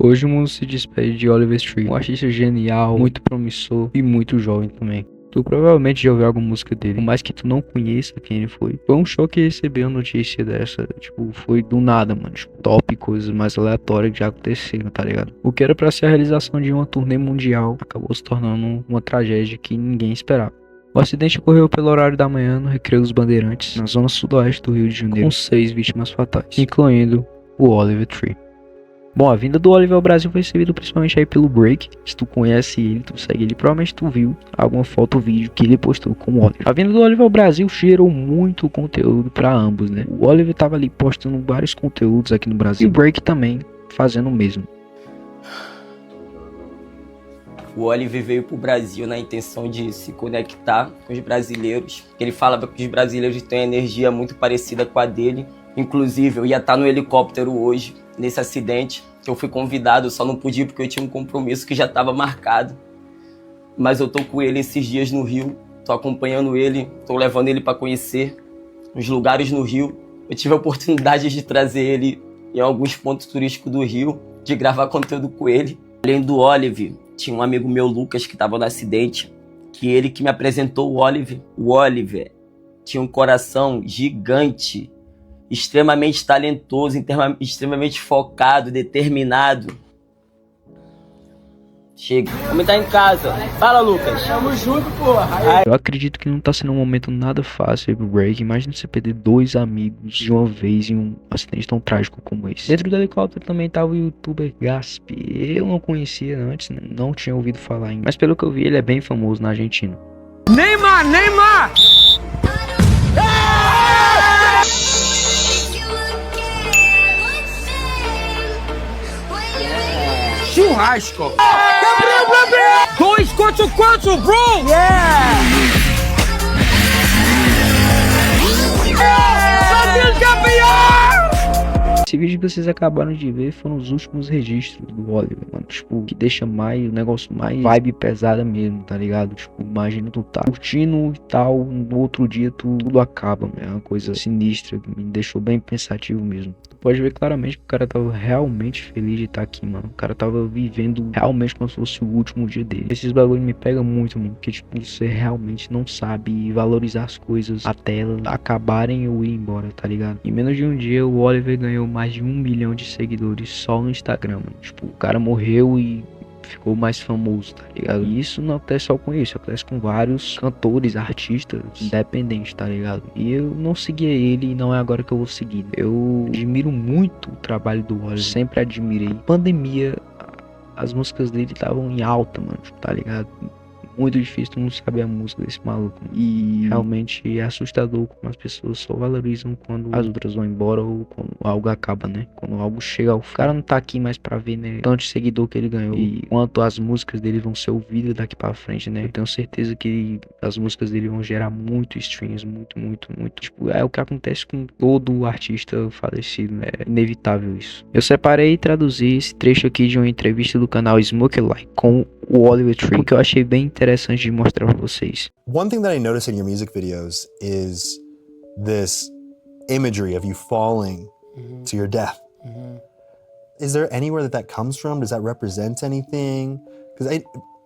Hoje o mundo se despede de Oliver Tree, um artista genial, muito promissor e muito jovem também. Tu provavelmente já ouviu alguma música dele, por mais que tu não conheça quem ele foi. Foi um choque receber uma notícia dessa, tipo, foi do nada, mano, tipo, top, coisas mais aleatórias que já aconteceram, tá ligado? O que era pra ser a realização de uma turnê mundial, acabou se tornando uma tragédia que ninguém esperava. O acidente ocorreu pelo horário da manhã no Recreio dos Bandeirantes, na zona sudoeste do Rio de Janeiro, com 6 vítimas fatais, incluindo o Oliver Tree. Bom, a vinda do Oliver ao Brasil foi recebida principalmente aí pelo Break. Se tu conhece ele, tu segue ele, provavelmente tu viu alguma foto ou vídeo que ele postou com o Oliver. A vinda do Oliver ao Brasil gerou muito conteúdo para ambos, né? O Oliver tava ali postando vários conteúdos aqui no Brasil e o Break também fazendo o mesmo. O Oliver veio pro Brasil na intenção de se conectar com os brasileiros. Ele falava que os brasileiros têm uma energia muito parecida com a dele. Inclusive, eu ia estar no helicóptero hoje, nesse acidente. Eu fui convidado, só não pude ir porque eu tinha um compromisso que já estava marcado. Mas eu tô com ele esses dias no Rio, tô acompanhando ele, tô levando ele para conhecer os lugares no Rio. Eu tive a oportunidade de trazer ele em alguns pontos turísticos do Rio, de gravar conteúdo com ele. Além do Oliver, tinha um amigo meu, Lucas, que estava no acidente, que ele que me apresentou o Oliver. O Oliver tinha um coração gigante, extremamente talentoso, extremamente focado, determinado. Chega. Vamos estar em casa. Fala, Lucas. Tamo junto, porra. Eu acredito que não tá sendo um momento nada fácil aí pro Break. Imagina você perder 2 amigos de uma vez em um acidente tão trágico como esse. Dentro do helicóptero também tava o youtuber Gasp. Eu não conhecia antes, né? Não tinha ouvido falar ainda. Mas pelo que eu vi, ele é bem famoso na Argentina. Neymar! Churrasco! Gabriel! 2 contra 4, bro! Yeah! Brasil campeão! Esse vídeo que vocês acabaram de ver foram os últimos registros do Oliver, mano. Tipo, que deixa mais o negócio mais vibe pesada mesmo, tá ligado? Tipo, imagina tu tá curtindo e tal, no outro dia tudo acaba, mano. É uma coisa sinistra que me deixou bem pensativo mesmo. Tu pode ver claramente que o cara tava realmente feliz de estar aqui, mano. O cara tava vivendo realmente como se fosse o último dia dele. Esses bagulho me pegam muito, mano. Porque, tipo, você realmente não sabe valorizar as coisas até elas acabarem ou ir embora, tá ligado? Em menos de um dia, o Oliver ganhou mais de 1 milhão de seguidores só no Instagram, mano. Tipo, o cara morreu e ficou mais famoso, tá ligado? E isso não acontece só com isso, acontece com vários cantores, artistas independentes, tá ligado? E eu não seguia ele e não é agora que eu vou seguir. Eu admiro muito o trabalho do Oliver, sempre admirei. Pandemia, as músicas dele estavam em alta, mano, tá ligado? Muito difícil tu não saber a música desse maluco. E realmente é assustador como as pessoas só valorizam quando as outras vão embora ou quando algo acaba, né? Quando algo chega ao fim. O cara não tá aqui mais pra ver, né? Tanto seguidor que ele ganhou. E quanto as músicas dele vão ser ouvidas daqui pra frente, né? Eu tenho certeza que as músicas dele vão gerar muito streams, muito. Tipo, é o que acontece com todo artista falecido, né? É inevitável isso. Eu separei e traduzi esse trecho aqui de uma entrevista do canal Smoke Like com o Oliver Tree, porque eu achei bem interessante de mostrar pra vocês. One thing that I notice in your music videos is this imagery of you falling to your death. Is there anywhere that comes from? Does that represent anything? Because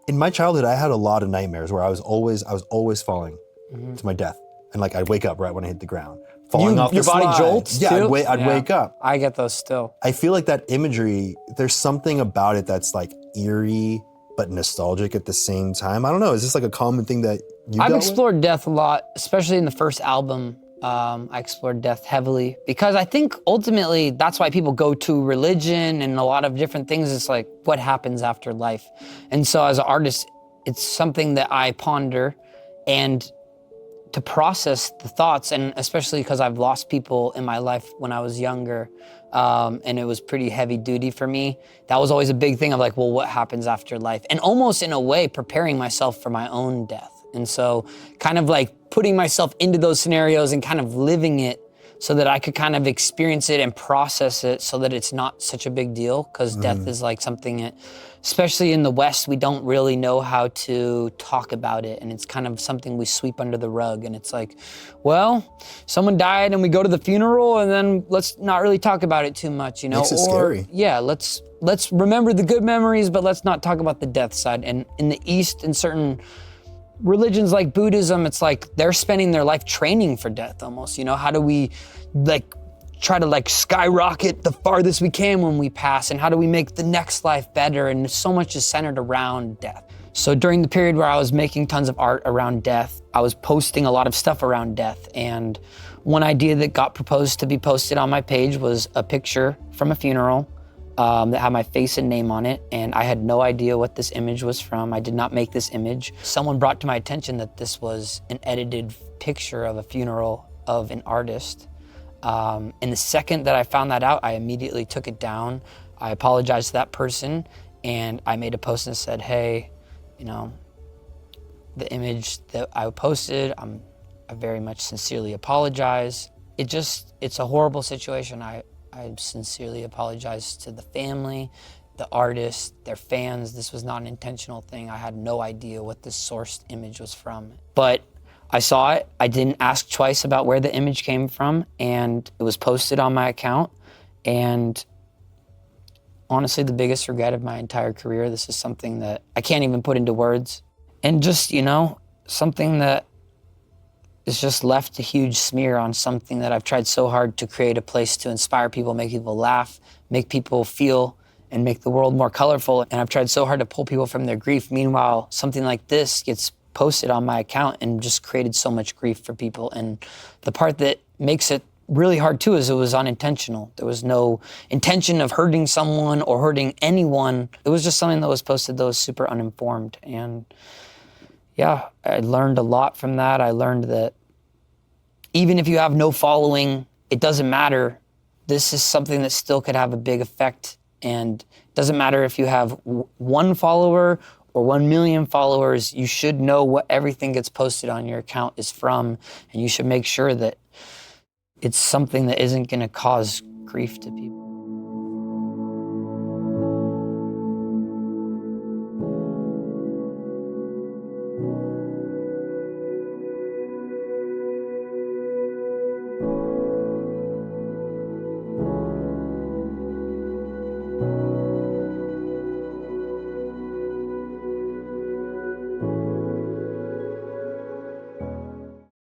in my childhood, I had a lot of nightmares where I was always falling to my death, and like I'd wake up right when I hit the ground, falling off your the body slide. jolts Yeah, too? I'd wake up. I get those still. I feel like that imagery. There's something about it that's like eerie but nostalgic at the same time. I don't know. Is this like a common thing that you I've dealt explored death a lot, especially in the first album. I explored death heavily because I think ultimately that's why people go to religion and a lot of different things. It's like, what happens after life? And so as an artist, it's something that I ponder and to process the thoughts, and especially because I've lost people in my life when I was younger, and it was pretty heavy duty for me. That was always a big thing of like, well, what happens after life? And almost in a way, preparing myself for my own death. And so kind of like putting myself into those scenarios and kind of living it so that I could kind of experience it and process it so that it's not such a big deal, because death is like something that, especially in the West, we don't really know how to talk about it, and it's kind of something we sweep under the rug, and it's like, well, someone died and we go to the funeral and then let's not really talk about it too much, you know? Makes it scary. Yeah, let's remember the good memories, but let's not talk about the death side. And in the East, in certain religions like Buddhism, it's like they're spending their life training for death almost, you know? How do we like try to like skyrocket the farthest we can when we pass, and how do we make the next life better? And so much is centered around death. So during the period where I was making tons of art around death, I was posting a lot of stuff around death. And one idea that got proposed to be posted on my page was a picture from a funeral that had my face and name on it, and I had no idea what this image was from. I did not make this image. Someone brought to my attention that this was an edited picture of a funeral of an artist. And the second that I found that out, I immediately took it down. I apologized to that person, and I made a post and said, hey, you know, the image that I posted, I very much sincerely apologize. It's a horrible situation. I sincerely apologize to the family, the artist, their fans. This was not an intentional thing. I had no idea what this sourced image was from. But I saw it. I didn't ask twice about where the image came from, and it was posted on my account. And honestly, the biggest regret of my entire career, this is something that I can't even put into words. And just, you know, something that it's just left a huge smear on something that I've tried so hard to create a place to inspire people, make people laugh, make people feel, and make the world more colorful. And I've tried so hard to pull people from their grief. Meanwhile, something like this gets posted on my account and just created so much grief for people. And the part that makes it really hard too is it was unintentional. There was no intention of hurting someone or hurting anyone. It was just something that was posted that was super uninformed. And yeah, I learned a lot from that. I learned that even if you have no following, it doesn't matter. This is something that still could have a big effect. And it doesn't matter if you have 1 follower or 1 million followers, you should know what everything gets posted on your account is from, and you should make sure that it's something that isn't gonna cause grief to people.